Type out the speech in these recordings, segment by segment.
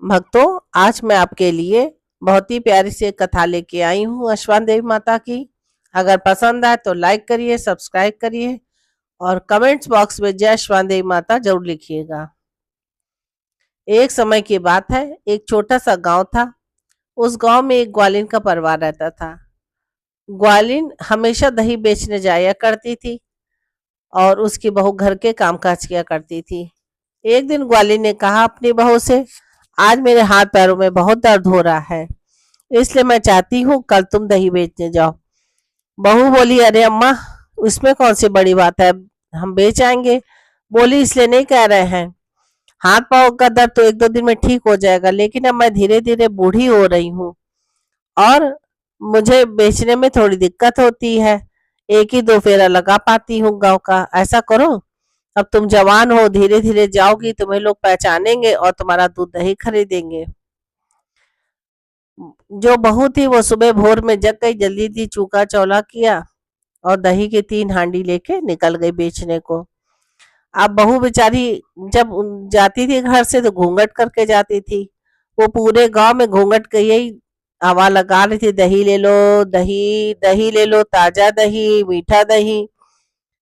भक्तों, आज मैं आपके लिए बहुत ही प्यारी सी एक कथा लेके आई हूँ अश्वान देवी माता की। अगर पसंद आए तो लाइक करिए, सब्सक्राइब करिए और कमेंट्स बॉक्स में जय अश्वान देवी माता जरूर लिखिएगा। एक समय की बात है, एक छोटा सा गांव था। उस गांव में एक ग्वालिन का परिवार रहता था। ग्वालिन हमेशा दही बेचने जाया करती थी और उसकी बहू घर के कामकाज किया करती थी। एक दिन ग्वालिन ने कहा अपनी बहू से, आज मेरे हाथ पैरों में बहुत दर्द हो रहा है, इसलिए मैं चाहती हूँ कल तुम दही बेचने जाओ। बहू बोली, अरे अम्मा, इसमें कौन सी बड़ी बात है, हम बेच आएंगे। बोली, इसलिए नहीं कह रहे हैं, हाथ पाँव का दर्द तो एक दो दिन में ठीक हो जाएगा, लेकिन अब मैं धीरे धीरे बूढ़ी हो रही हूँ और मुझे बेचने में थोड़ी दिक्कत होती है। एक ही दो फेरा लगा पाती हूँ गांव का। ऐसा करो, अब तुम जवान हो, धीरे धीरे जाओगी, तुम्हें लोग पहचानेंगे और तुम्हारा दूध दही खरीदेंगे। जो बहू थी वो सुबह भोर में जग गई, जल्दी जल्दी चूका चौला किया और दही की 3 हांडी लेके निकल गई बेचने को। अब बहू बेचारी जब जाती थी घर से तो घूंघट करके जाती थी। वो पूरे गांव में घूंघट के यही आवाज लगा रही थी, दही ले लो, दही दही ले लो, ताजा दही, मीठा दही।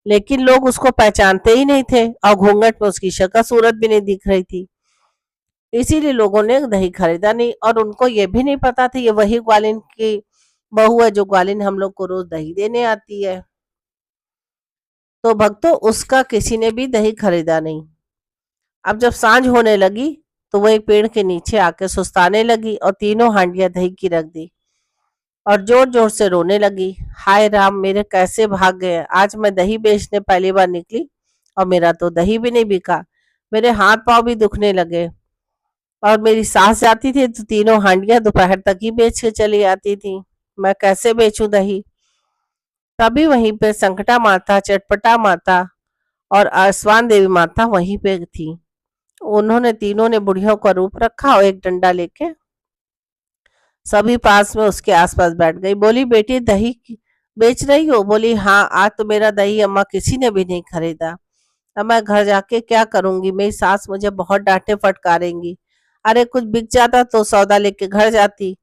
लेकिन लोग उसको पहचानते ही नहीं थे और घूंघट में उसकी शक्ल सूरत भी नहीं दिख रही थी। इसीलिए लोगों ने दही खरीदा नहीं और उनको ये भी नहीं पता था ये वही ग्वालिन की बहू है जो ग्वालिन हम लोग को रोज दही देने आती है। तो भक्तों, उसका किसी ने भी दही खरीदा नहीं। अब जब सांझ होने लगी तो वह एक पेड़ के नीचे आके सुस्ताने लगी और 3 हांडियां दही की रख दी और जोर जोर से रोने लगी। हाय राम, मेरे कैसे भाग गए, आज मैं दही बेचने पहली बार निकली और मेरा तो दही भी नहीं बिका। मेरे हाथ पांव भी दुखने लगे और मेरी सास जाती थी तो 3 हांडियां दोपहर तक ही बेच के चली आती थी। मैं कैसे बेचूं दही। तभी वहीं पे संकटा माता, चटपटा माता और आसवान देवी माता वहीं पे थी। उन्होंने तीनों ने बुढ़ियों का रूप रखा और एक डंडा लेके सभी पास में उसके आसपास बैठ गई। बोली, बेटी दही बेच रही हो? बोली, हाँ, आज तो मेरा दही अम्मा किसी ने भी नहीं खरीदा। अब मैं घर जाके क्या करूंगी, मेरी सास मुझे बहुत डांटे फटकारेंगी। अरे कुछ बिक जाता तो सौदा लेके घर जाती।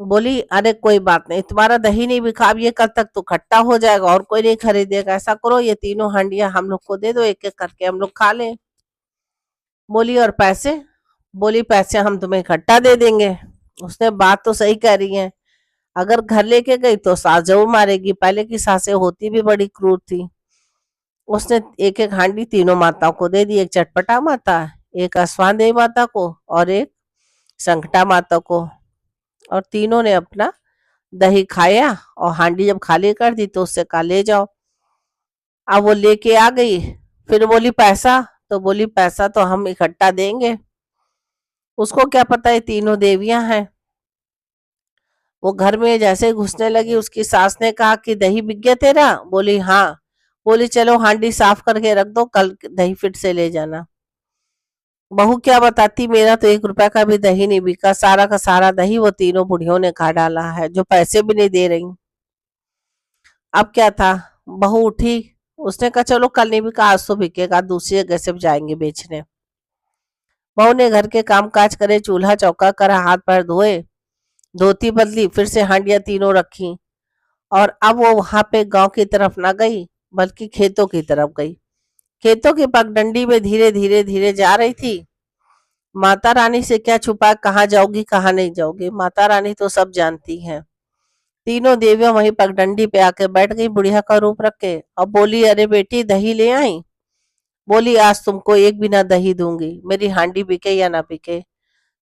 बोली, अरे कोई बात नहीं, तुम्हारा दही नहीं बिका, अब ये कल तक तो खट्टा हो जाएगा और कोई नहीं खरीदेगा। ऐसा करो, ये 3 हांडियां हम लोग को दे दो, एक एक करके हम लोग खा लें। बोली, और पैसे? बोली, पैसे हम तुम्हें इकट्ठा दे देंगे। उसने बात तो सही कह रही है, अगर घर लेके गई तो सास जरूर मारेगी। पहले की सासें होती भी बड़ी क्रूर थी। उसने एक एक हांडी तीनों माताओं को दे दी, एक चटपटा माता, एक आसवान देवी माता को और एक संकटा माता को। और तीनों ने अपना दही खाया और हांडी जब खाली कर दी तो उससे कहा, ले जाओ। अब वो लेके आ गई। फिर बोली, पैसा? तो बोली, पैसा तो हम इकट्ठा देंगे। उसको क्या पता ये तीनों देवियां हैं। वो घर में जैसे घुसने लगी, उसकी सास ने कहा कि दही बिक गया तेरा? बोली, हाँ। बोली, चलो हांडी साफ करके रख दो, कल दही फिर से ले जाना। बहू क्या बताती, मेरा तो 1 रुपए का भी दही नहीं बिका, सारा का सारा दही वो तीनों बुढ़ियों ने खा डाला है जो पैसे भी नहीं दे रही। अब क्या था, बहू उठी, उसने कहा चलो कल नहीं बिका, आज तो बिकेगा, दूसरी जगह से जाएंगे बेचने। बहू ने घर के काम काज करे, चूल्हा चौका करा, हाथ पैर धोए, धोती बदली, फिर से हांडियां तीनों रखी और अब वो वहां पे गांव की तरफ ना गई बल्कि खेतों की तरफ गई। खेतों की पगडंडी में धीरे धीरे धीरे जा रही थी। माता रानी से क्या छुपा, कहाँ जाओगी कहाँ नहीं जाओगी, माता रानी तो सब जानती हैं। तीनों देवियां वहीं पगडंडी पे आके बैठ गई बुढ़िया का रूप रख के और बोली, अरे बेटी दही ले आई? बोली, आज तुमको एक बिना दही दूंगी, मेरी हांडी बिके या ना बिके।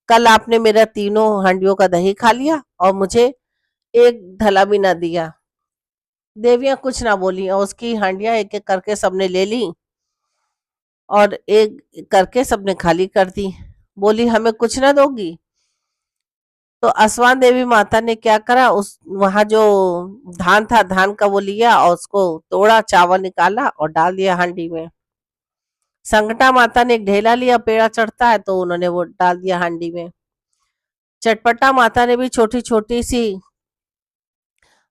कल आपने मेरा 3 हांडियों का दही खा लिया और मुझे एक धला भी ना दिया। देवियां कुछ ना बोली और उसकी हांडियां एक एक करके सबने ले ली और एक करके सबने खाली कर दी। बोली, हमें कुछ ना दोगी? तो आसवान देवी माता ने क्या करा, उस वहां जो धान था, धान का वो लिया और उसको तोड़ा, चावल निकाला और डाल दिया हांडी में। संकटा माता ने एक ढेला लिया, पेड़ा चढ़ता है तो उन्होंने वो डाल दिया हांडी में। चटपटा माता ने भी छोटी छोटी सी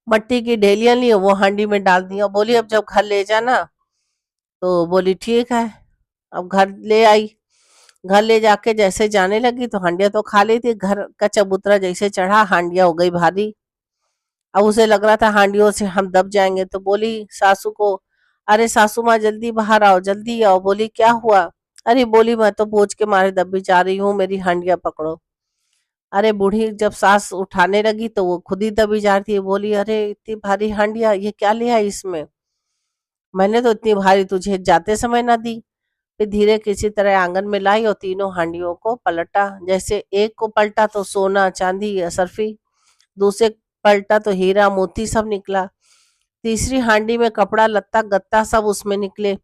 मट्टी की ढेलियां ली, वो हांडी में डाल दिया। बोली, अब जब घर ले जाना। तो बोली, ठीक है। अब घर ले आई। घर ले जाके जैसे जाने लगी तो हांडिया तो खा ली थी, घर का चबूतरा जैसे चढ़ा हांडिया हो गई भारी। अब उसे लग रहा था हांडियों से हम दब जाएंगे, तो बोली सासू को, अरे सासू माँ जल्दी बाहर आओ, जल्दी आओ। बोली क्या हुआ? अरे बोली मैं तो बोझ के मारे दबी जा रही हूँ, मेरी हांडिया पकड़ो। अरे बूढ़ी जब सास उठाने लगी तो वो खुद ही दबी जा रही है। बोली अरे इतनी भारी हांडिया, ये क्या लिया इसमें? मैंने तो इतनी भारी तुझे जाते समय ना दी। फिर धीरे किसी तरह आंगन में लाई और तीनों हांडियों को पलटा। जैसे एक को पलटा तो सोना चांदी असरफी, दूसरे पलटा तो हीरा मोती सब निकला, तीसरी हांडी में कपड़ा लत्ता गत्ता सब उसमें निकले।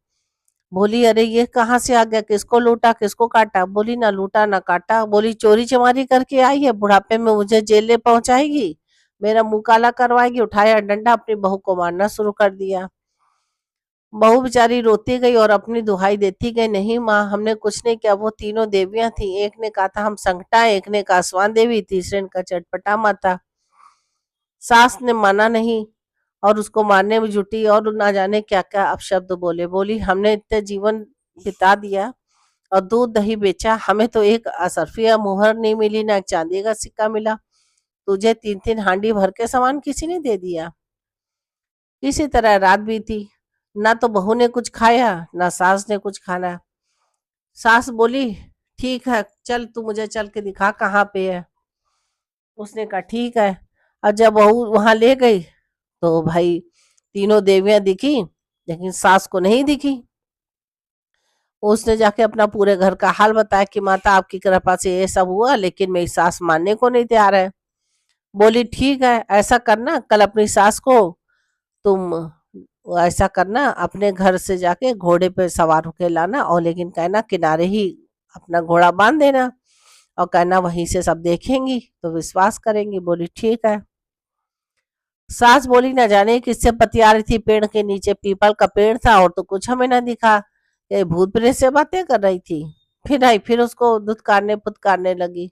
बोली अरे ये कहाँ से आ गया, किसको लूटा किसको काटा? बोली ना लूटा ना काटा। बोली चोरी चमारी करके आई है, बुढ़ापे में मुझे जेल ले पहुंचाएगी, मेरा मुंह काला करवाएगी। उठाया डंडा, अपनी बहू को मारना शुरू कर दिया। बहू बेचारी रोती गई और अपनी दुहाई देती गई, नहीं माँ हमने कुछ नहीं किया, वो तीनों देवियां थी। एक ने कहा था हम संकटा, एक ने कहा स्वान देवी, तीसरे ने कहा चटपटा माता। सास ने माना नहीं और उसको मारने में जुटी और ना जाने क्या क्या अपशब्द बोले। बोली हमने इतने जीवन बिता दिया और दूध दही बेचा, हमें तो एक असरफिया मुहर नहीं मिली, ना एक चांदी का सिक्का मिला। तुझे 3-3 हांडी भर के सामान किसी ने दे दिया। इसी तरह रात बीती, ना तो बहू ने कुछ खाया ना सास ने कुछ खाना। सास बोली ठीक है चल, तू मुझे चल के दिखा कहाँ पे है। उसने कहा ठीक है। और जब बहू वहां ले गई तो भाई तीनों देवियां दिखी, लेकिन सास को नहीं दिखी। उसने जाके अपना पूरे घर का हाल बताया कि माता आपकी कृपा से ये सब हुआ, लेकिन मेरी सास मानने को नहीं तैयार है। बोली ठीक है, ऐसा करना कल अपनी सास को तुम ऐसा करना, अपने घर से जाके घोड़े पे सवार होके लाना, और लेकिन कहना किनारे ही अपना घोड़ा बांध देना, और कहना वहीं से सब देखेंगी तो विश्वास करेंगी। बोली ठीक है। सास बोली न जाने किससे बतिया रही थी, पेड़ के नीचे पीपल का पेड़ था और तो कुछ हमें ना दिखा, ये भूत प्रेत से बातें कर रही थी। फिर आई, फिर उसको धुतकारने पुतकारने लगी।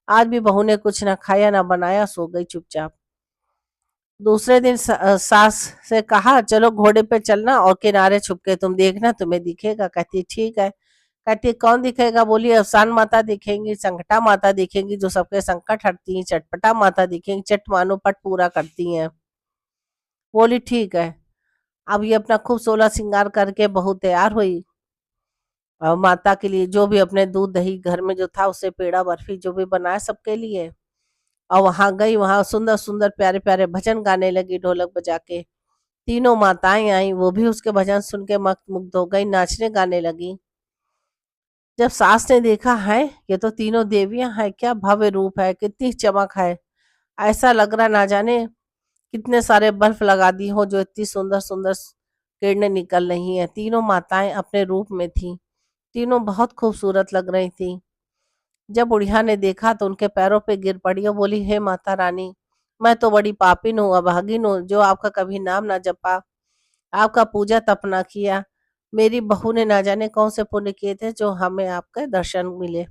आज भी बहू ने कुछ ना खाया ना बनाया, सो गई चुपचाप। दूसरे दिन सास से कहा चलो घोड़े पे चलना और किनारे छुप के तुम देखना, तुम्हें दिखेगा। कहती ठीक है। कहती कौन दिखेगा? बोली अवसान माता दिखेंगी, संकटा माता दिखेंगी जो सबके संकट हटती हैं, चटपटा माता दिखेंगी, चट मानो पट पूरा करती हैं। बोली ठीक है। अब ये अपना खूब 16 श्रृंगार करके बहू तैयार हुई और माता के लिए जो भी अपने दूध दही घर में जो था उससे पेड़ा बर्फी जो भी बनाया सबके लिए, और वहां गई, वहां सुंदर सुंदर प्यारे प्यारे भजन गाने लगी ढोलक बजा के। तीनों माताएं आई, वो भी उसके भजन सुन के मस्त मुग्ध हो गई, नाचने गाने लगी। जब सास ने देखा है ये तो तीनों देवियां हैं, क्या भव्य रूप है, कितनी चमक है, ऐसा लग रहा ना जाने कितने सारे बल्ब लगा दी हो जो इतनी सुंदर सुंदर किरणें निकल रही हैं। तीनों माताएं अपने रूप में थी, तीनों बहुत खूबसूरत लग रही थी। जब बुढ़िया ने देखा तो उनके पैरों पे गिर पड़ी और बोली हे माता रानी, मैं तो बड़ी पापिन हूँ, अभागिन हूँ, जो आपका कभी नाम ना जपा, आपका पूजा तप ना किया। मेरी बहू ने ना जाने कौन से पुण्य किए थे जो हमें आपके दर्शन मिले।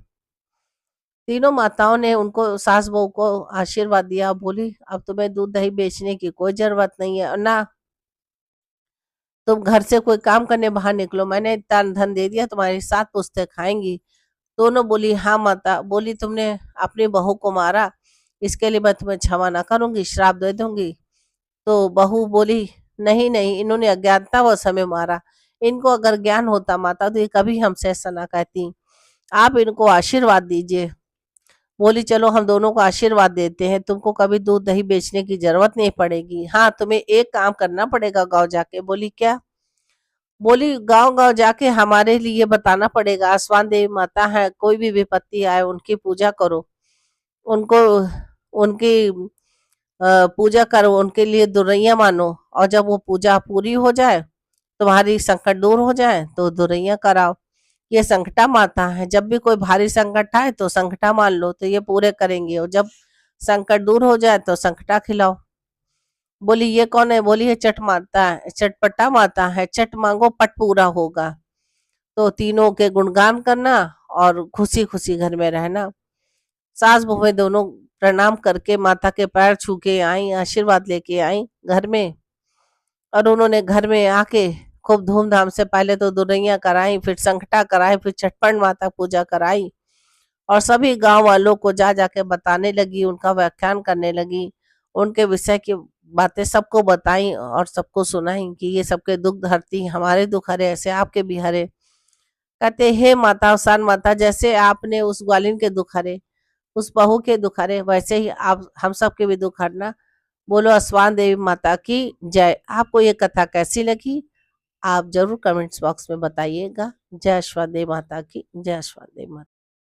तीनों माताओं ने उनको सास बहू को आशीर्वाद दिया, बोली अब तुम्हें दूध दही बेचने की कोई जरूरत नहीं है, और ना तुम घर से कोई काम करने बाहर निकलो, मैंने इतना धन दे दिया, तुम्हारी 7 पुश्तें खाएंगी। दोनों बोली हाँ माता। बोली तुमने अपनी बहू को मारा, इसके लिए मैं तुम्हें क्षमा ना करूंगी, श्राप दे दूंगी। तो बहू बोली नहीं नहीं, इन्होंने अज्ञानतावश हमें मारा, इनको अगर ज्ञान होता माता तो ये कभी हमसे ऐसा ना कहती, आप इनको आशीर्वाद दीजिए। बोली चलो हम दोनों को आशीर्वाद देते हैं, तुमको कभी दूध दही बेचने की जरूरत नहीं पड़ेगी। हाँ तुम्हें एक काम करना पड़ेगा गाँव जाके। बोली क्या? बोली गांव गांव जाके हमारे लिए बताना पड़ेगा, आसमान देवी माता है, कोई भी विपत्ति आए उनकी पूजा करो, उनको उनकी पूजा करो, उनके लिए दुरैया मानो, और जब वो पूजा पूरी हो जाए, तुम्हारी संकट दूर हो जाए तो दुरैया कराओ। ये संकटा माता है, जब भी कोई भारी संकट आए तो संकटा मान लो तो ये पूरे करेंगे, और जब संकट दूर हो जाए तो संकटा खिलाओ। बोली ये कौन है? बोली ये चट माता है, चटपटा माता है, चट मांगो पट पूरा होगा। तो तीनों के गुणगान करना और खुशी खुशी घर में रहना। सास बहुएं दोनों प्रणाम करके माता के पैर छू के आई, आशीर्वाद लेके आई घर में, और उन्होंने घर में आके खूब धूमधाम से पहले तो दुरैया कराई, फिर संकटा कराई, फिर छटपट माता पूजा कराई और सभी गांव वालों को जा जाके बताने लगी, उनका व्याख्यान करने लगी, उनके विषय की बातें सबको बताई और सबको सुनाई कि ये सबके दुख हरती, हमारे दुख हरे ऐसे आपके भी हरे। कहते हे माता, अवसान माता, जैसे आपने उस ग्वालिन के दुख हरे, उस बहू के दुख हरे, वैसे ही आप हम सबके भी दुख हरना। बोलो अस्वान देवी माता की जय। आपको ये कथा कैसी लगी आप जरूर कमेंट्स बॉक्स में बताइएगा। जय अश्वत्थ देव माता की जय, अश्वत्थ देव माता।